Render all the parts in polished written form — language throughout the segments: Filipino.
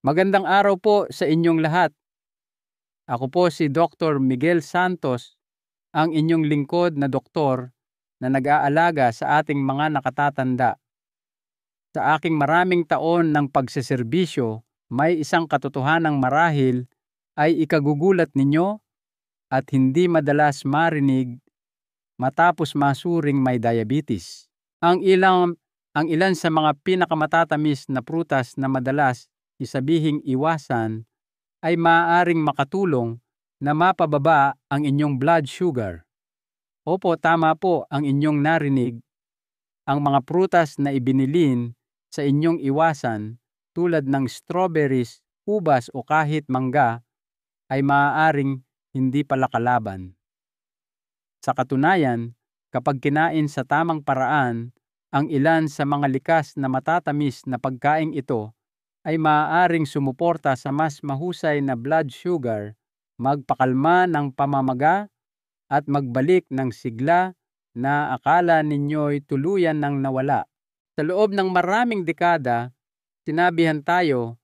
Magandang araw po sa inyong lahat. Ako po si Dr. Miguel Santos, ang inyong lingkod na doktor na nag-aalaga sa ating mga nakatatanda. Sa aking maraming taon ng pagseserbisyo, may isang katotohanang marahil ay ikagugulat ninyo at hindi madalas marinig matapos masuring may diabetes. Ang ilan sa mga pinakamatatamis na prutas na madalas isabihing iwasan ay maaaring makatulong na mapababa ang inyong blood sugar. Opo, tama po ang inyong narinig. Ang mga prutas na ibinilin sa inyong iwasan tulad ng strawberries, ubas o kahit mangga ay maaaring hindi pala kalaban. Sa katunayan, kapag kinain sa tamang paraan, ang ilan sa mga likas na matatamis na pagkaing ito ay maaaring sumuporta sa mas mahusay na blood sugar, magpakalma ng pamamaga at magbalik ng sigla na akala ninyo'y tuluyan ng nawala. Sa loob ng maraming dekada, sinabihan tayo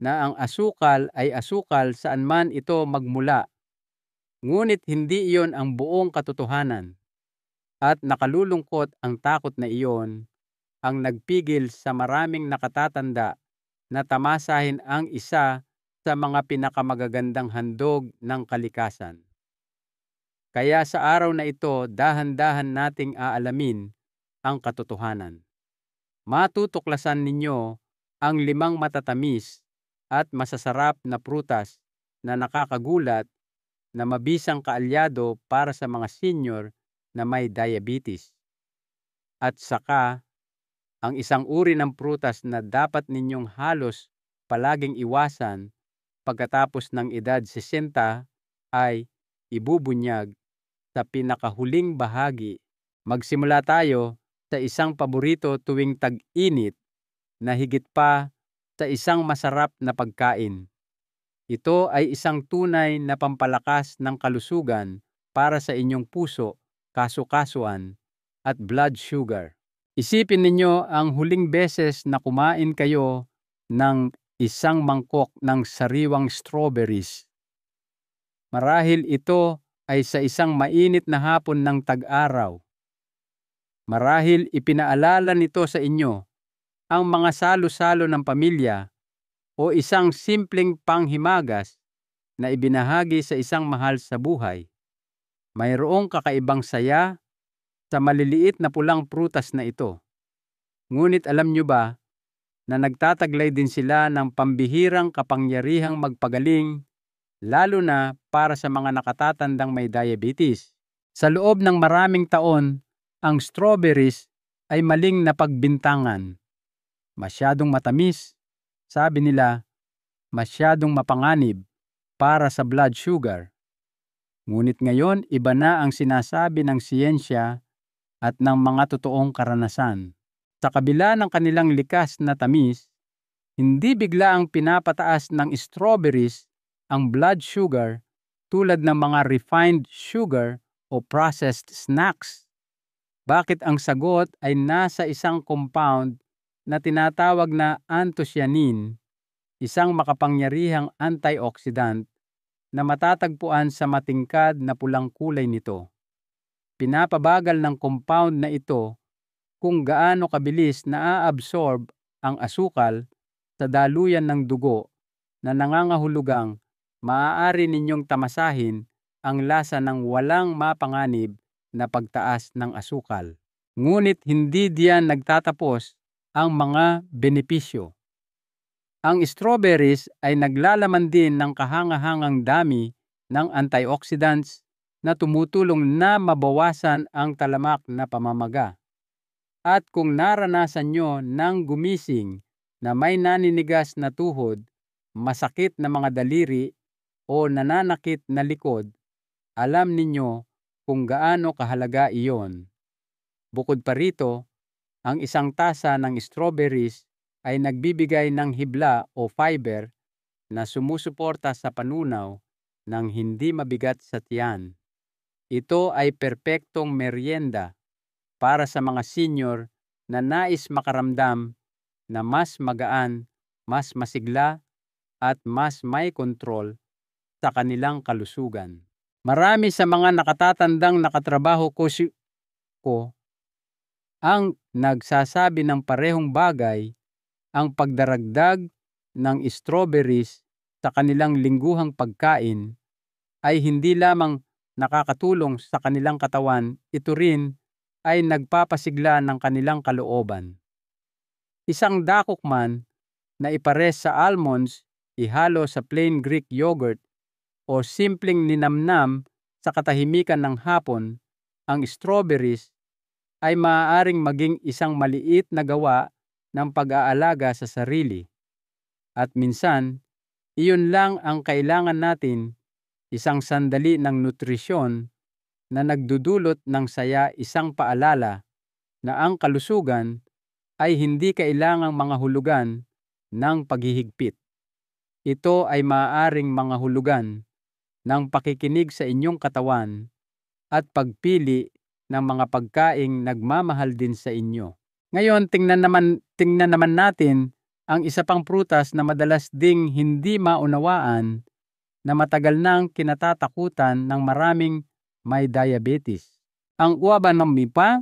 na ang asukal ay asukal saan man ito magmula. Ngunit hindi iyon ang buong katotohanan. At nakalulungkot ang takot na iyon ang nagpigil sa maraming nakatatanda na tamasahin ang isa sa mga pinakamagagandang handog ng kalikasan. Kaya sa araw na ito, dahan-dahan nating aalamin ang katotohanan. Matutuklasan ninyo ang 5 matatamis at masasarap na prutas na nakakagulat na mabisang kaalyado para sa mga senior na may diabetes. At saka, ang isang uri ng prutas na dapat ninyong halos palaging iwasan pagkatapos ng edad 60 ay ibubunyag sa pinakahuling bahagi. Magsimula tayo sa isang paborito tuwing tag-init na higit pa sa isang masarap na pagkain. Ito ay isang tunay na pampalakas ng kalusugan para sa inyong puso, kasu-kasuan at blood sugar. Isipin ninyo ang huling beses na kumain kayo ng isang mangkok ng sariwang strawberries. Marahil ito ay sa isang mainit na hapon ng tag-araw. Marahil ipinaalala nito sa inyo ang mga salo-salo ng pamilya o isang simpleng panghimagas na ibinahagi sa isang mahal sa buhay. Mayroong kakaibang saya sa maliliit na pulang prutas na ito. Ngunit alam nyo ba na nagtataglay din sila ng pambihirang kapangyarihang magpagaling, lalo na para sa mga nakatatandang may diabetes. Sa loob ng maraming taon, ang strawberries ay maling napagbintangan. Masyadong matamis, sabi nila, masyadong mapanganib para sa blood sugar. Ngunit ngayon, iba na ang sinasabi ng siyensya at ng mga totoong karanasan. Sa kabila ng kanilang likas na tamis, hindi bigla ang pinapataas ng strawberries ang blood sugar tulad ng mga refined sugar o processed snacks. Bakit ang sagot ay nasa isang compound na tinatawag na anthocyanin, isang makapangyarihang antioxidant na matatagpuan sa matingkad na pulang kulay nito. Pinapabagal ng compound na ito kung gaano kabilis naa-absorb ang asukal sa daluyan ng dugo na nangangahulugang maaari ninyong tamasahin ang lasa ng walang mapanganib na pagtaas ng asukal. Ngunit hindi diyan nagtatapos ang mga benepisyo. Ang strawberries ay naglalaman din ng kahangahangang dami ng antioxidants na tumutulong na mabawasan ang talamak na pamamaga. At kung naranasan nyo ng gumising na may naninigas na tuhod, masakit na mga daliri o nananakit na likod, alam ninyo kung gaano kahalaga iyon. Bukod pa rito, ang isang tasa ng strawberries ay nagbibigay ng hibla o fiber na sumusuporta sa panunaw ng hindi mabigat sa tiyan. Ito ay perpektong merienda para sa mga senior na nais makaramdam na mas magaan, mas masigla at mas may kontrol sa kanilang kalusugan. Marami sa mga nakatatandang nakatrabaho ko ang nagsasabi ng parehong bagay. Ang pagdaragdag ng strawberries sa kanilang lingguhang pagkain ay hindi lamang nakakatulong sa kanilang katawan, ito rin ay nagpapasigla ng kanilang kalooban. Isang dakok man na ipares sa almonds, ihalo sa plain Greek yogurt o simpleng ninamnam sa katahimikan ng hapon, ang strawberries ay maaaring maging isang maliit na gawa ng pag-aalaga sa sarili. At minsan, iyon lang ang kailangan natin, isang sandali ng nutrisyon na nagdudulot ng saya, isang paalala na ang kalusugan ay hindi kailangang mga hulugan ng paghihigpit. Ito ay maaaring mga hulugan ng pakikinig sa inyong katawan at pagpili ng mga pagkaing nagmamahal din sa inyo. Ngayon, tingnan naman natin ang isa pang prutas na madalas ding hindi maunawaan na matagal nang kinatatakutan ng maraming may diabetes. Ang uwa ng mipa,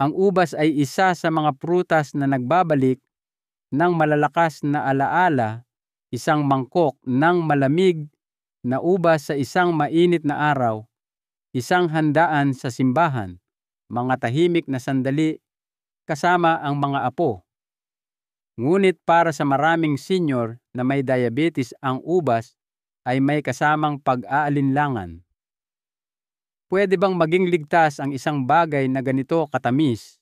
ang ubas ay isa sa mga prutas na nagbabalik ng malalakas na alaala, isang mangkok ng malamig na ubas sa isang mainit na araw, isang handaan sa simbahan, mga tahimik na sandali kasama ang mga apo. Ngunit para sa maraming senior na may diabetes, ang ubas ay may kasamang pag-aalinlangan. Pwede bang maging ligtas ang isang bagay na ganito katamis?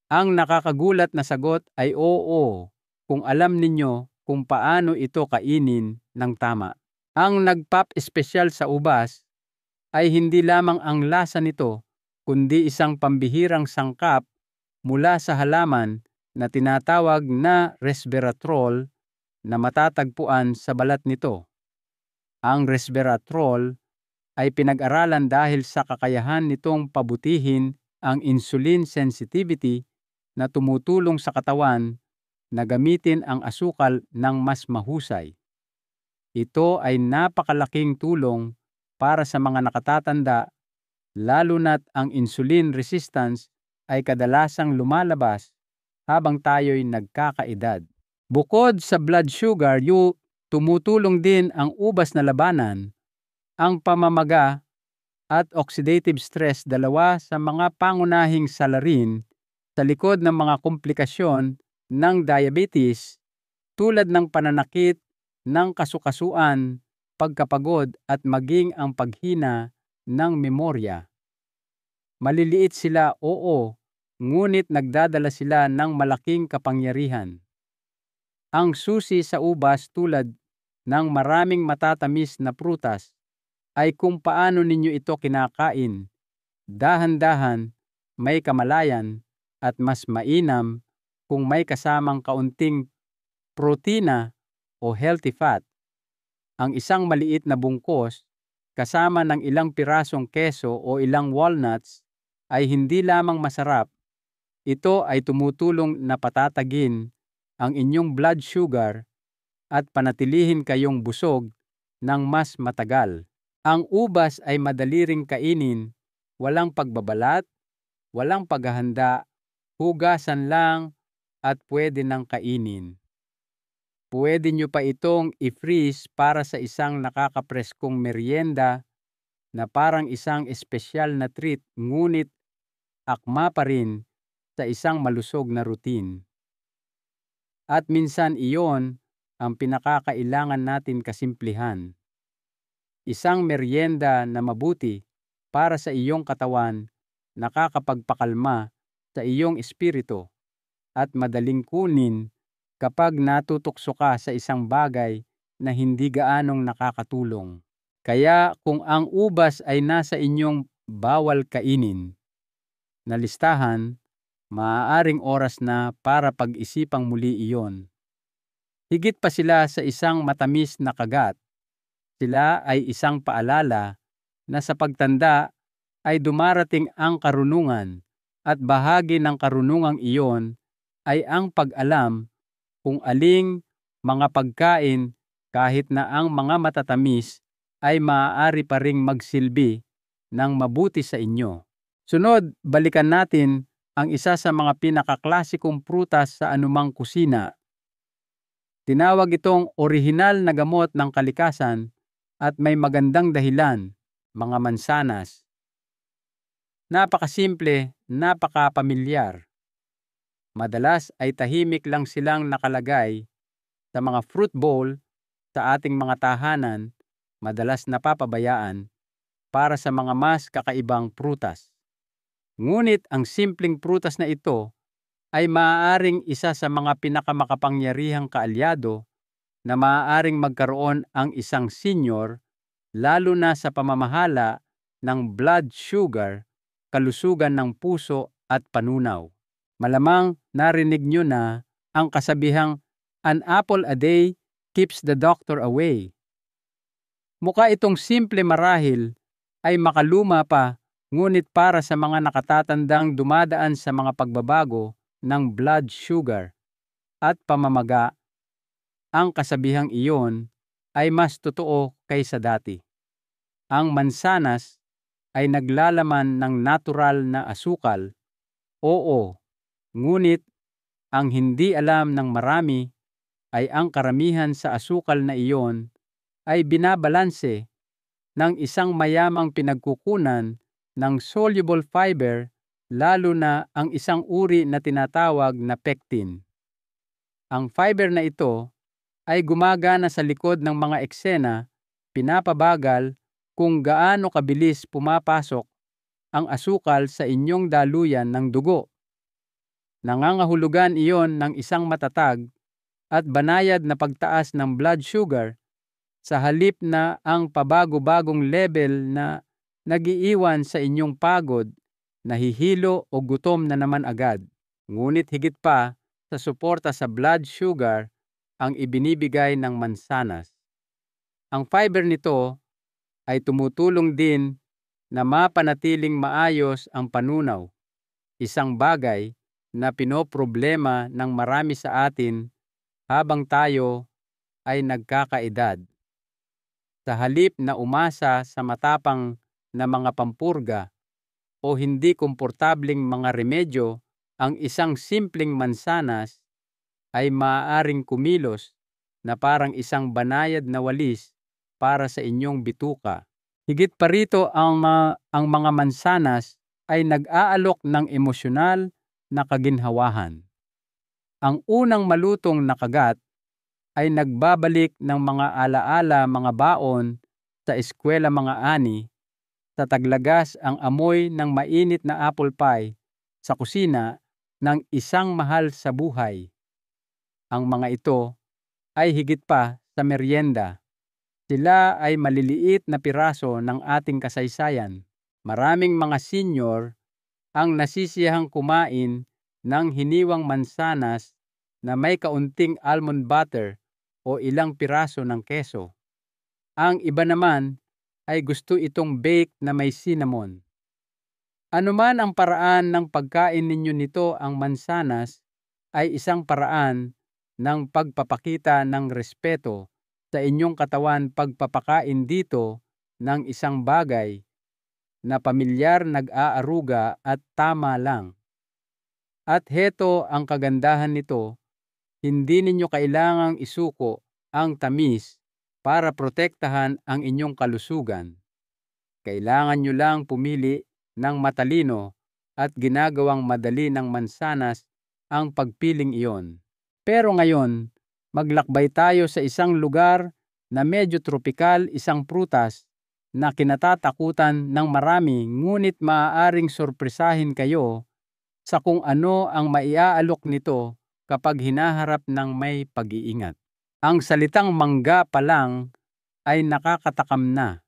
Ang nakakagulat na sagot ay oo, kung alam ninyo kung paano ito kainin ng tama. Ang nagpap-espesyal sa ubas ay hindi lamang ang lasa nito, kundi isang pambihirang sangkap mula sa halaman na tinatawag na resveratrol na matatagpuan sa balat nito. Ang resveratrol ay pinag-aralan dahil sa kakayahan nitong pabutihin ang insulin sensitivity na tumutulong sa katawan na gamitin ang asukal ng mas mahusay. Ito ay napakalaking tulong para sa mga nakatatanda, lalo na't ang insulin resistance ay kadalasang lumalabas habang tayo'y nagkakaedad. Bukod sa blood sugar, tumutulong din ang ubas na labanan ang pamamaga at oxidative stress, dalawa sa mga pangunahing salarin sa likod ng mga komplikasyon ng diabetes tulad ng pananakit ng kasukasuan, pagkapagod at maging ang paghina ng memorya. Maliliit sila, oo, ngunit nagdadala sila ng malaking kapangyarihan. Ang susi sa ubas, tulad ng maraming matatamis na prutas, ay kung paano ninyo ito kinakain. Dahan-dahan, may kamalayan, at mas mainam kung may kasamang kaunting protina o healthy fat. Ang isang maliit na bungkos kasama ng ilang pirasong keso o ilang walnuts ay hindi lamang masarap, ito ay tumutulong na patatagin ang inyong blood sugar at panatilihin kayong busog ng mas matagal. Ang ubas ay madali ring kainin, walang pagbabalat, walang paghahanda, hugasan lang at pwede nang kainin. Pwede nyo pa itong i-freeze para sa isang nakakapreskong merienda na parang isang espesyal na treat, ngunit akma pa rin sa isang malusog na routine. At minsan iyon ang pinakakailangan natin kasimplihan. Isang merienda na mabuti para sa iyong katawan, nakakapagpakalma sa iyong espiritu at madaling kunin kapag natutokso ka sa isang bagay na hindi gaanong nakakatulong. Kaya kung ang ubas ay nasa inyong bawal kainin na listahan, maaaring oras na para pag-isipang muli iyon. Higit pa sila sa isang matamis na kagat. Sila ay isang paalala na sa pagtanda ay dumarating ang karunungan, at bahagi ng karunungang iyon ay ang pag-alam kung aling mga pagkain kahit na ang mga matatamis ay maaari pa ring magsilbi ng mabuti sa inyo. Sunod, balikan natin ang isa sa mga pinakaklasikong prutas sa anumang kusina. Tinawag itong orihinal na gamot ng kalikasan at may magandang dahilan, mga mansanas. Napakasimple, napakapamilyar. Madalas ay tahimik lang silang nakalagay sa mga fruit bowl sa ating mga tahanan, madalas napapabayaan para sa mga mas kakaibang prutas. Ngunit ang simpleng prutas na ito ay maaaring isa sa mga pinakamakapangyarihang kaalyado na maaaring magkaroon ang isang senior, lalo na sa pamamahala ng blood sugar, kalusugan ng puso at panunaw. Malamang narinig nyo na ang kasabihang "an apple a day keeps the doctor away." Mukha itong simple marahil ay makaluma pa, ngunit para sa mga nakatatandang dumadaan sa mga pagbabago ng blood sugar at pamamaga, ang kasabihang iyon ay mas totoo kaysa dati. Ang mansanas ay naglalaman ng natural na asukal, oo, ngunit ang hindi alam ng marami ay ang karamihan sa asukal na iyon ay binabalanse ng isang mayamang pinagkukunan ng soluble fiber, lalo na ang isang uri na tinatawag na pectin. Ang fiber na ito ay gumagana sa likod ng mga eksena, pinapabagal kung gaano kabilis pumapasok ang asukal sa inyong daluyan ng dugo. Nangangahulugan iyon ng isang matatag at banayad na pagtaas ng blood sugar sa halip na ang pabago-bagong level na nagiiwan sa inyong pagod, nahihilo o gutom na naman agad. Ngunit higit pa sa suporta sa blood sugar ang ibinibigay ng mansanas. Ang fiber nito ay tumutulong din na mapanatiling maayos ang panunaw, isang bagay na pinoproblema ng marami sa atin habang tayo ay nagkakaedad. Sa halip na umasa sa matapang na mga pampurga o hindi komportabling mga remedyo, ang isang simpleng mansanas ay maaaring kumilos na parang isang banayad na walis para sa inyong bituka. Higit pa rito, ang mga mansanas ay nag-aalok ng emosyonal na kaginhawahan. Ang unang malutong na kagat ay nagbabalik ng mga alaala, mga baon sa eskwela, mga ani, sa taglagas ang amoy ng mainit na apple pie sa kusina ng isang mahal sa buhay. Ang mga ito ay higit pa sa merienda. Sila ay maliliit na piraso ng ating kasaysayan. Maraming mga senior ang nasisiyahang kumain ng hiniwang mansanas na may kaunting almond butter o ilang piraso ng keso. Ang iba naman ay gusto itong bake na may cinnamon. Anuman ang paraan ng pagkain ninyo nito, ang mansanas ay isang paraan ng pagpapakita ng respeto sa inyong katawan, pagpapakain dito ng isang bagay na pamilyar, nag-aaruga at tama lang. At heto ang kagandahan nito, hindi ninyo kailangang isuko ang tamis para protektahan ang inyong kalusugan. Kailangan nyo lang pumili ng matalino at ginagawang madali ng mansanas ang pagpiling iyon. Pero ngayon, maglakbay tayo sa isang lugar na medyo tropikal, isang prutas na kinatatakutan ng marami, ngunit maaaring sorpresahin kayo sa kung ano ang maiaalok nito kapag hinaharap ng may pag-iingat. Ang salitang mangga pa lang ay nakakatakam na.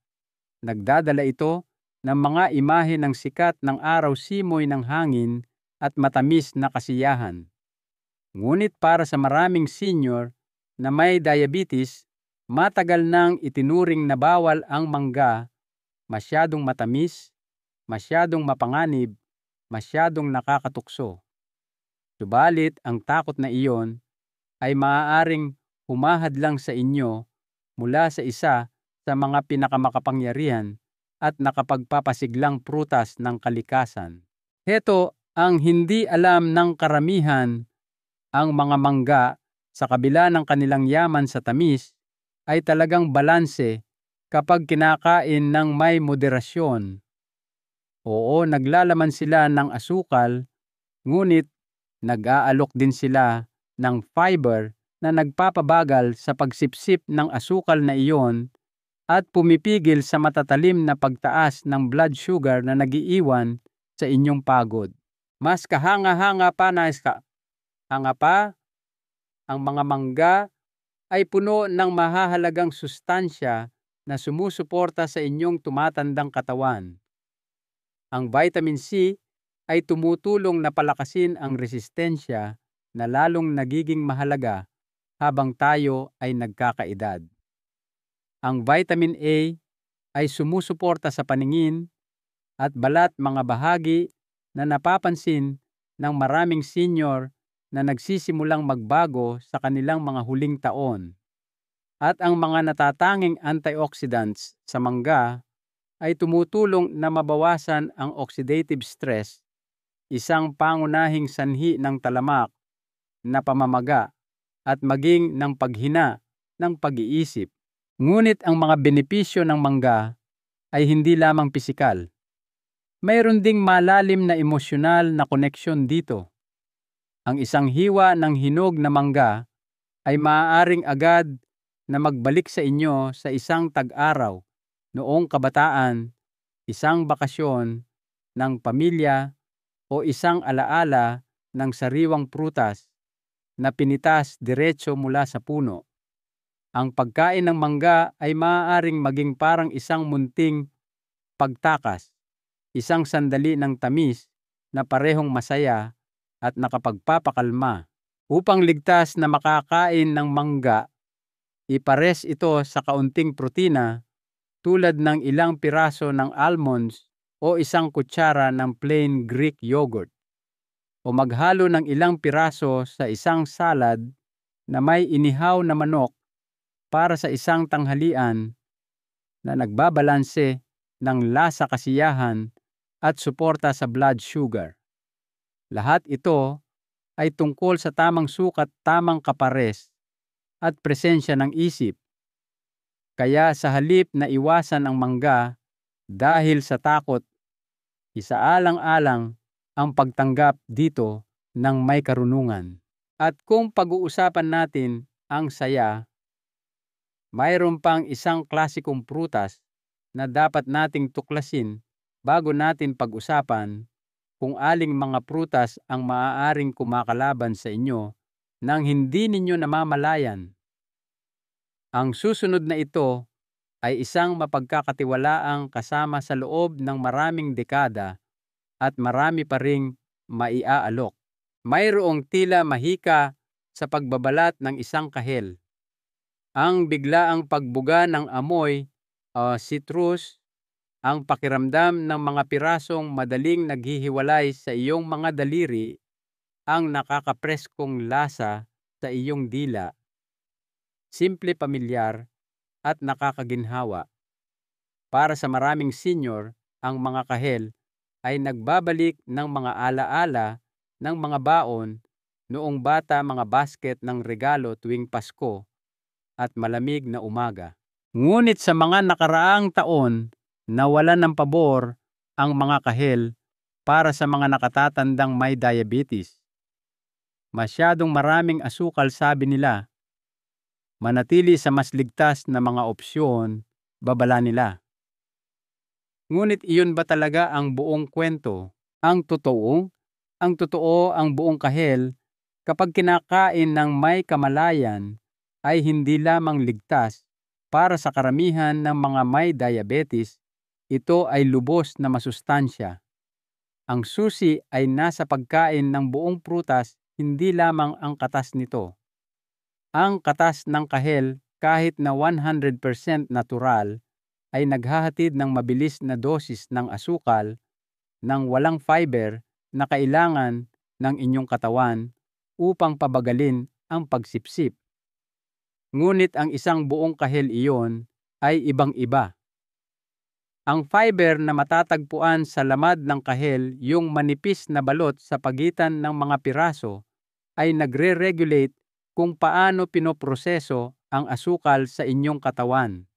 Nagdadala ito ng mga imahe ng sikat ng araw, simoy ng hangin at matamis na kasiyahan. Ngunit para sa maraming senior na may diabetes, matagal nang itinuring na bawal ang mangga, masyadong matamis, masyadong mapanganib, masyadong nakakatukso. Subalit ang takot na iyon ay maaaring humahadlang sa inyo mula sa isa sa mga pinakamakapangyarihan at nakapagpapasiglang prutas ng kalikasan. Heto ang hindi alam ng karamihan: ang mga mangga, sa kabila ng kanilang yaman sa tamis, ay talagang balanse kapag kinakain ng may moderasyon. Oo, naglalaman sila ng asukal, ngunit nag-aalok din sila ng fiber na nagpapabagal sa pagsipsip ng asukal na iyon at pumipigil sa matatalim na pagtaas ng blood sugar na nagiiwan sa inyong pagod. Mas kahanga-hanga pa hanga pa, ang mga mangga ay puno ng mahahalagang sustansya na sumusuporta sa inyong tumatandang katawan. Ang vitamin C ay tumutulong na palakasin ang resistensya na lalong nagiging mahalaga habang tayo ay nagkakaedad. Ang vitamin A ay sumusuporta sa paningin at balat, mga bahagi na napapansin ng maraming senior na nagsisimulang magbago sa kanilang mga huling taon. At ang mga natatanging antioxidants sa mangga ay tumutulong na mabawasan ang oxidative stress, isang pangunahing sanhi ng talamak na pamamaga at maging ng paghina ng pag-iisip. Ngunit ang mga benepisyo ng mangga ay hindi lamang pisikal. Mayroon ding malalim na emosyonal na koneksyon dito. Ang isang hiwa ng hinog na mangga ay maaaring agad na magbalik sa inyo sa isang tag-araw noong kabataan, isang bakasyon ng pamilya, o isang alaala ng sariwang prutas na pinitas diretso mula sa puno. Ang pagkain ng mangga ay maaaring maging parang isang munting pagtakas, isang sandali ng tamis na parehong masaya at nakapagpapakalma. Upang ligtas na makakain ng mangga, ipares ito sa kaunting protina tulad ng ilang piraso ng almonds o isang kutsara ng plain Greek yogurt, o maghalo ng ilang piraso sa isang salad na may inihaw na manok para sa isang tanghalian na nagbabalanse ng lasa, kasiyahan at suporta sa blood sugar. Lahat ito ay tungkol sa tamang sukat, tamang kapares at presensya ng isip. Kaya sa halip na iwasan ang mangga dahil sa takot, isaalang-alang ang pagtanggap dito ng may karunungan. At kung pag-uusapan natin ang saya, mayroon pang isang klasikong prutas na dapat nating tuklasin bago natin pag-usapan kung aling mga prutas ang maaaring kumakalaban sa inyo nang hindi ninyo namamalayan. Ang susunod na ito ay isang mapagkakatiwalaang kasama sa loob ng maraming dekada at marami pa ring maiaalok. Mayroong tila mahika sa pagbabalat ng isang kahel. Ang biglaang pagbuga ng amoy citrus, ang pakiramdam ng mga pirasong madaling naghihiwalay sa iyong mga daliri, ang nakakapreskong lasa sa iyong dila. Simple, pamilyar at nakakaginhawa. Para sa maraming senior, ang mga kahel ay nagbabalik ng mga alaala ng mga baon noong bata, mga basket ng regalo tuwing Pasko at malamig na umaga. Ngunit sa mga nakaraang taon, nawalan ng pabor ang mga kahel para sa mga nakatatandang may diabetes. Masyadong maraming asukal, sabi nila. Manatili sa mas ligtas na mga opsyon, babala nila. Ngunit iyon ba talaga ang buong kwento? Ang totoo ang buong kahel kapag kinakain ng may kamalayan ay hindi lamang ligtas para sa karamihan ng mga may diabetes, ito ay lubos na masustansya. Ang susi ay nasa pagkain ng buong prutas, hindi lamang ang katas nito. Ang katas ng kahel, kahit na 100% natural, ay naghahatid ng mabilis na dosis ng asukal ng walang fiber na kailangan ng inyong katawan upang pabagalin ang pagsipsip. ngunit ang isang buong kahel iyon ay ibang-iba. Ang fiber na matatagpuan sa lamad ng kahel, yung manipis na balot sa pagitan ng mga piraso, ay nagre-regulate kung paano pinoproseso ang asukal sa inyong katawan.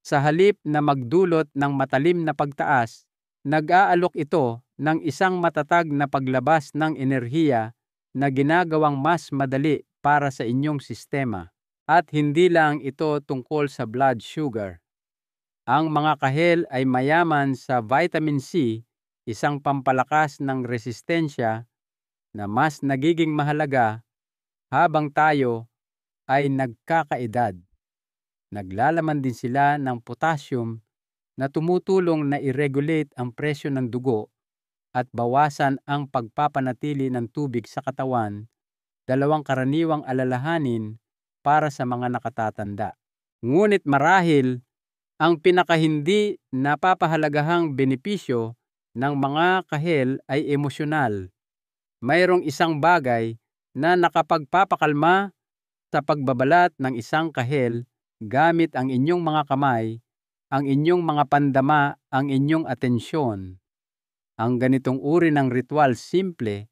Sa halip na magdulot ng matalim na pagtaas, nag-aalok ito ng isang matatag na paglabas ng enerhiya na ginagawang mas madali para sa inyong sistema. At hindi lang ito tungkol sa blood sugar. Ang mga kahel ay mayaman sa vitamin C, isang pampalakas ng resistensya na mas nagiging mahalaga habang tayo ay nagkakaedad. Naglalaman din sila ng potassium na tumutulong na i-regulate ang presyo ng dugo at bawasan ang pagpapanatili ng tubig sa katawan, dalawang karaniwang alalahanin para sa mga nakatatanda. Ngunit marahil, ang pinakahindi napapahalagahang benepisyo ng mga kahel ay emosyonal. Mayroong isang bagay na nakapagpapakalma sa pagbabalat ng isang kahel gamit ang inyong mga kamay, ang inyong mga pandama, ang inyong atensyon. Ang ganitong uri ng ritual simple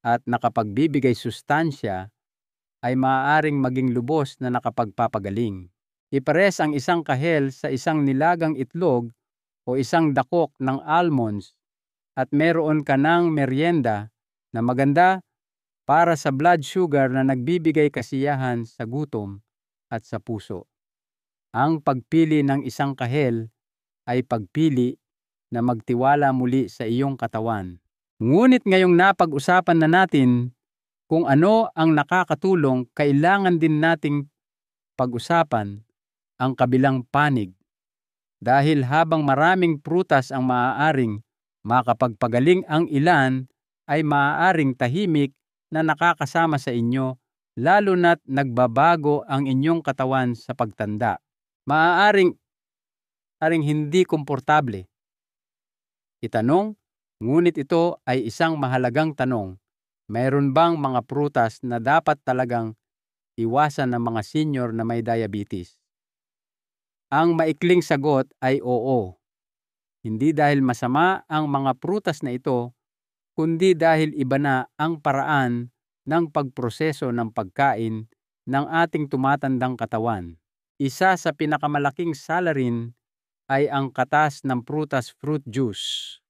at nakapagbibigay sustansya ay maaaring maging lubos na nakapagpapagaling. Ipares ang isang kahel sa isang nilagang itlog o isang dakok ng almonds at meron ka ng merienda na maganda para sa blood sugar na nagbibigay kasiyahan sa gutom at sa puso. Ang pagpili ng isang kahel ay pagpili na magtiwala muli sa iyong katawan. Ngunit ngayong napag-usapan na natin kung ano ang nakakatulong, kailangan din nating pag-usapan ang kabilang panig. Dahil habang maraming prutas ang maaaring makapagpagaling, ang ilan ay maaaring tahimik na nakakasama sa inyo, lalo na't nagbabago ang inyong katawan sa pagtanda. Maaaring hindi komportable itanong, ngunit ito ay isang mahalagang tanong. Mayroon bang mga prutas na dapat talagang iwasan ng mga senior na may diabetes? Ang maikling sagot ay oo. Hindi dahil masama ang mga prutas na ito, kundi dahil iba na ang paraan ng pagproseso ng pagkain ng ating tumatandang katawan. Isa sa pinakamalaking salarin ay ang katas ng prutas fruit juice.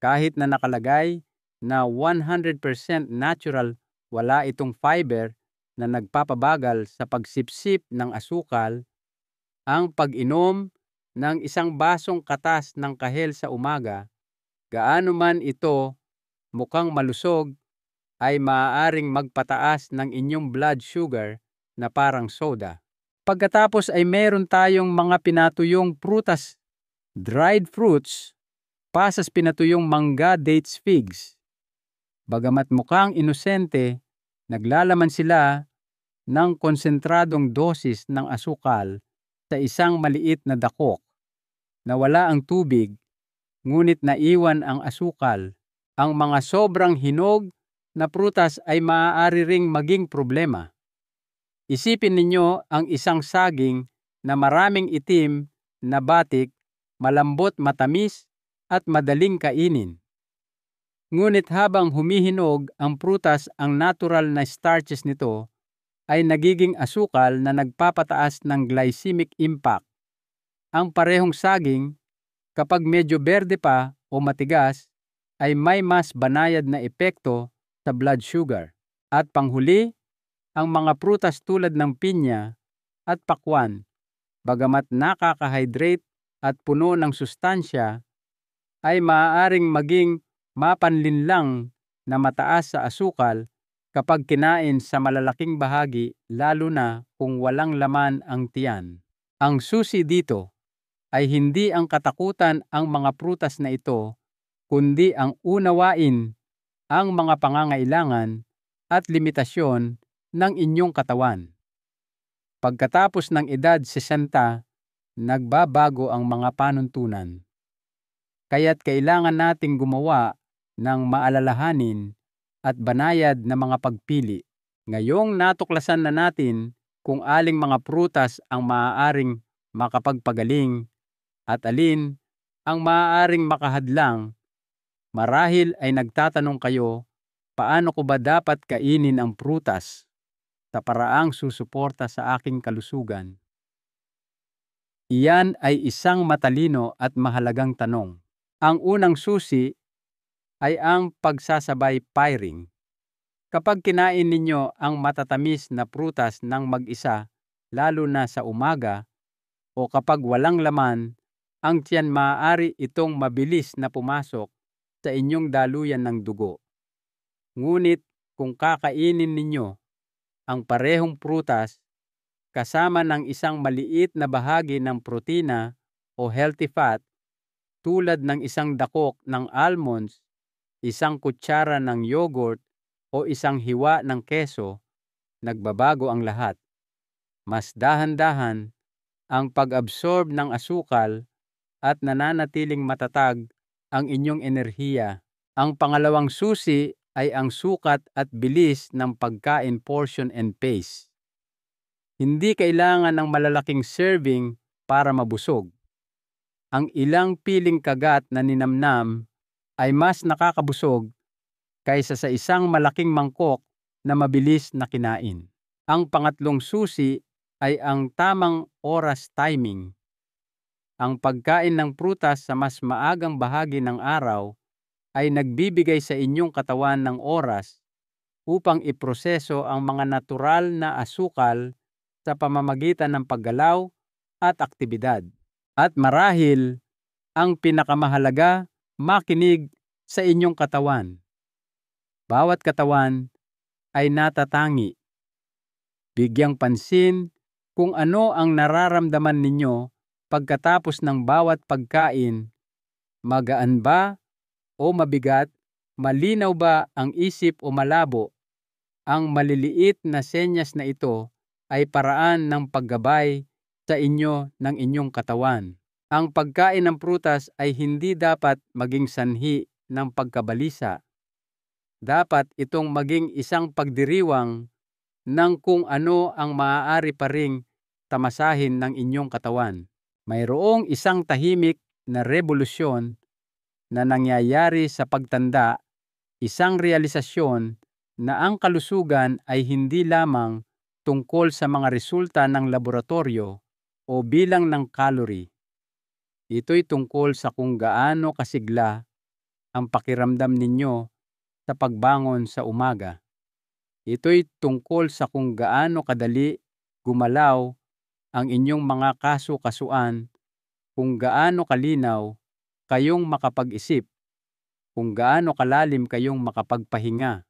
Kahit na nakalagay na 100% natural, wala itong fiber na nagpapabagal sa pagsipsip ng asukal. Ang pag-inom ng isang basong katas ng kahel sa umaga, gaano man ito mukhang malusog, ay maaaring magpataas ng inyong blood sugar na parang soda. Pagkatapos ay meron tayong mga pinatuyong prutas, dried fruits, pasas pinatuyong mangga, dates, figs. Bagamat mukhang inosente, naglalaman sila ng konsentradong dosis ng asukal sa isang maliit na dakok na wala ang tubig, ngunit naiwan ang asukal. Ang mga sobrang hinog na prutas ay maaari ring maging problema. Isipin ninyo ang isang saging na maraming itim na batik, malambot, matamis at madaling kainin. Ngunit habang humihinog ang prutas, ang natural na starches nito ay nagiging asukal na nagpapataas ng glycemic impact. Ang parehong saging, kapag medyo berde pa o matigas, ay may mas banayad na epekto sa blood sugar. At panghuli, ang mga prutas tulad ng pinya at pakwan, bagamat nakaka-hydrate at puno ng sustansya, ay maaaring maging mapanlinlang na mataas sa asukal kapag kinain sa malalaking bahagi, lalo na kung walang laman ang tiyan. Ang susi dito ay hindi ang katakutan ang mga prutas na ito, kundi ang unawain ang mga pangangailangan at limitasyon ng inyong katawan. Pagkatapos ng edad 60, nagbabago ang mga panuntunan. Kaya't kailangan nating gumawa ng maalalahanin at banayad na mga pagpili. Ngayong natuklasan na natin kung aling mga prutas ang maaaring makapagpagaling at alin ang maaaring makahadlang, marahil ay nagtatanong kayo, paano ko ba dapat kainin ang prutas sa paraang susuporta sa aking kalusugan? Iyan ay isang matalino at mahalagang tanong. Ang unang susi ay ang pagsasabay pairing. Kapag kinain ninyo ang matatamis na prutas ng mag-isa, lalo na sa umaga, o kapag walang laman, ang tiyan maaari itong mabilis na pumasok sa inyong daluyan ng dugo. Ngunit kung kakainin ninyo ang parehong prutas kasama ng isang maliit na bahagi ng protina o healthy fat tulad ng isang dakok ng almonds, isang kutsara ng yogurt o isang hiwa ng keso, nagbabago ang lahat. Mas dahan-dahan ang pag-absorb ng asukal at nananatiling matatag ang inyong enerhiya. Ang pangalawang susi ay ang sukat at bilis ng pagkain, portion and pace. Hindi kailangan ng malalaking serving para mabusog. Ang ilang piling kagat na ninamnam ay mas nakakabusog kaysa sa isang malaking mangkok na mabilis na kinain. Ang pangatlong susi ay ang tamang oras timing. Ang pagkain ng prutas sa mas maagang bahagi ng araw ay nagbibigay sa inyong katawan ng oras upang iproseso ang mga natural na asukal sa pamamagitan ng paggalaw at aktibidad. At marahil, ang pinakamahalaga, makinig sa inyong katawan. Bawat katawan ay natatangi. Bigyang pansin kung ano ang nararamdaman ninyo pagkatapos ng bawat pagkain. Magaan ba o mabigat? Malinaw ba ang isip o malabo? Ang maliliit na senyas na ito ay paraan ng paggabay sa inyo ng inyong katawan. Ang pagkain ng prutas ay hindi dapat maging sanhi ng pagkabalisa. Dapat itong maging isang pagdiriwang ng kung ano ang maaari pa ring tamasahin ng inyong katawan. Mayroong isang tahimik na revolusyon na nangyayari sa pagtanda, isang realisasyon na ang kalusugan ay hindi lamang tungkol sa mga resulta ng laboratorio o bilang ng calorie. Ito'y tungkol sa kung gaano kasigla ang pakiramdam ninyo sa pagbangon sa umaga. Ito'y tungkol sa kung gaano kadali gumalaw ang inyong mga kasu-kasuan, kung gaano kalinaw kayong makapag-isip, kung gaano kalalim kayong makapagpahinga.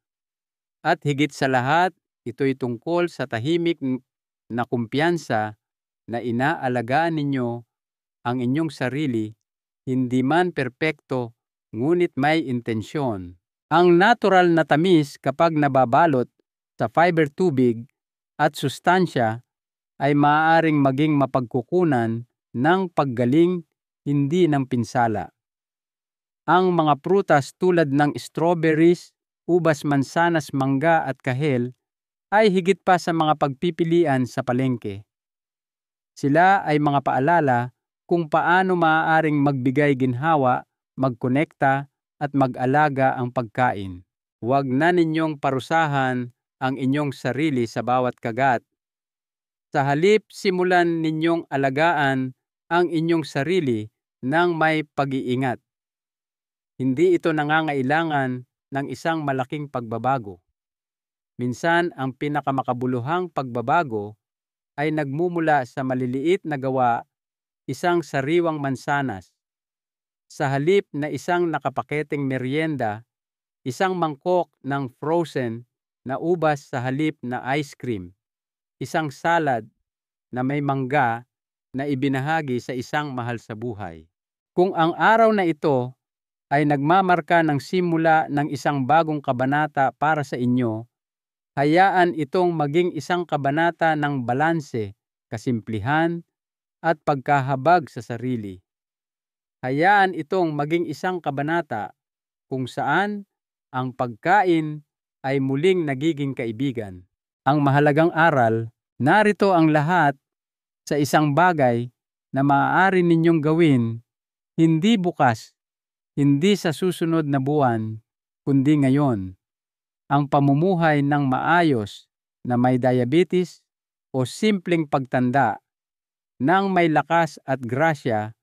At higit sa lahat, ito'y tungkol sa tahimik na kumpiyansa na inaalagaan ninyo ang inyong sarili, hindi man perpekto, ngunit may intensyon. Ang natural na tamis kapag nababalot sa fiber tubig at sustansya ay maaaring maging mapagkukunan ng paggaling, hindi ng pinsala. Ang mga prutas tulad ng strawberries, ubas, mansanas, mangga at kahel ay higit pa sa mga pagpipilian sa palengke. Sila ay mga paalala kung paano maaaring magbigay ginhawa, magkonekta at mag-alaga ang pagkain. Huwag na ninyong parusahan ang inyong sarili sa bawat kagat. Sa halip, simulan ninyong alagaan ang inyong sarili ng may pag-iingat. Hindi ito nangangailangan ng isang malaking pagbabago. Minsan, ang pinakamakabuluhang pagbabago ay nagmumula sa maliliit na gawa, isang sariwang mansanas. Sa halip na isang nakapaketeng merienda, isang mangkok ng frozen na ubas sa halip na ice cream, isang salad na may mangga na ibinahagi sa isang mahal sa buhay. Kung ang araw na ito ay nagmamarka ng simula ng isang bagong kabanata para sa inyo, hayaan itong maging isang kabanata ng balanse, kasimplihan, at pagkahabag sa sarili. Hayaan itong maging isang kabanata kung saan ang pagkain ay muling nagiging kaibigan. Ang mahalagang aral Narito ang lahat sa isang bagay na maaari ninyong gawin, hindi bukas, hindi sa susunod na buwan, kundi ngayon. Ang pamumuhay ng maayos na may diabetes o simpleng pagtanda ng may lakas at grasya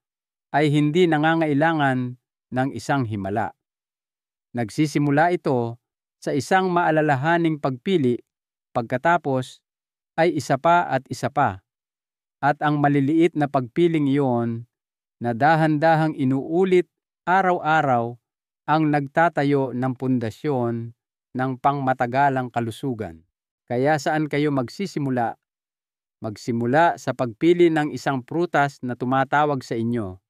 ay hindi nangangailangan ng isang himala. Nagsisimula ito sa isang maalalahaning pagpili, pagkatapos ay isa pa at isa pa. At ang maliliit na pagpiling iyon na dahan-dahang inuulit araw-araw ang nagtatayo ng pundasyon ng pangmatagalang kalusugan. Kaya saan kayo magsisimula? Magsimula sa pagpili ng isang prutas na tumatawag sa inyo.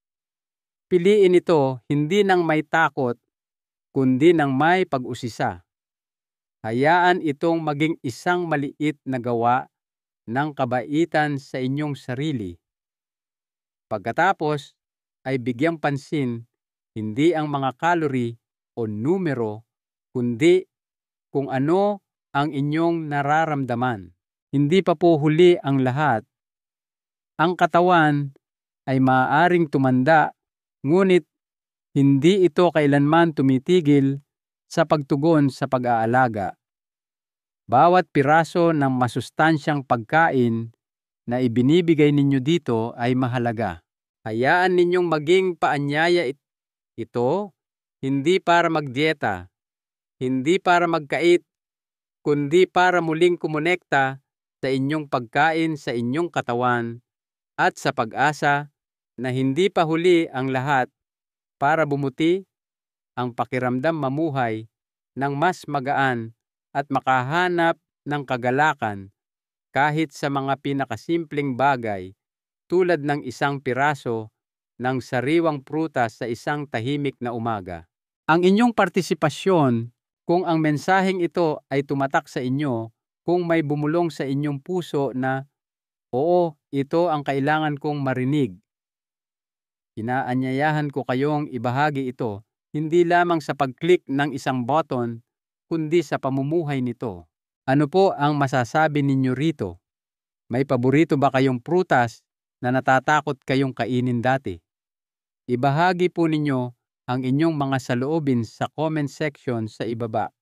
Piliin ito hindi ng may takot, kundi ng may pag-usisa. Hayaan itong maging isang maliit na gawa ng kabaitan sa inyong sarili. Pagkatapos ay bigyang pansin hindi ang mga calorie o numero, kundi kung ano ang inyong nararamdaman. Hindi pa po huli ang lahat. Ang katawan ay maaaring tumanda, ngunit hindi ito kailanman tumitigil sa pagtugon sa pag-aalaga. Bawat piraso ng masustansyang pagkain na ibinibigay ninyo dito ay mahalaga. Hayaan ninyong maging paanyaya ito, hindi para magdieta, hindi para magkait, kundi para muling kumonekta sa inyong pagkain sa inyong katawan at sa pag-asa na hindi pa huli ang lahat para bumuti ang pakiramdam mamuhay ng mas magaan at makahanap ng kagalakan kahit sa mga pinakasimpleng bagay tulad ng isang piraso ng sariwang prutas sa isang tahimik na umaga. Ang inyong partisipasyon, kung ang mensaheng ito ay tumatak sa inyo, kung may bumulong sa inyong puso na, oo, ito ang kailangan kong marinig. Inaanyayahan ko kayong ibahagi ito, hindi lamang sa pag-click ng isang button, kundi sa pamumuhay nito. Ano po ang masasabi ninyo rito? May paborito ba kayong prutas na natatakot kayong kainin dati? Ibahagi po ninyo ang inyong mga saloobin sa comment section sa ibaba.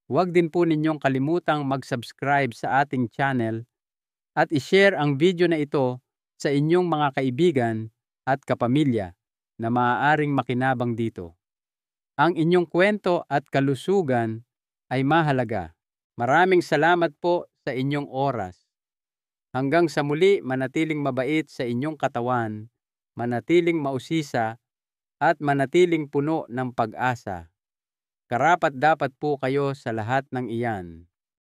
Huwag din po ninyong kalimutang mag-subscribe sa ating channel at i-share ang video na ito sa inyong mga kaibigan at kapamilya na maaaring makinabang dito. Ang inyong kwento at kalusugan ay mahalaga. Maraming salamat po sa inyong oras. Hanggang sa muli, manatiling mabait sa inyong katawan, manatiling mausisa, at manatiling puno ng pag-asa. Karapat-dapat po kayo sa lahat ng iyan.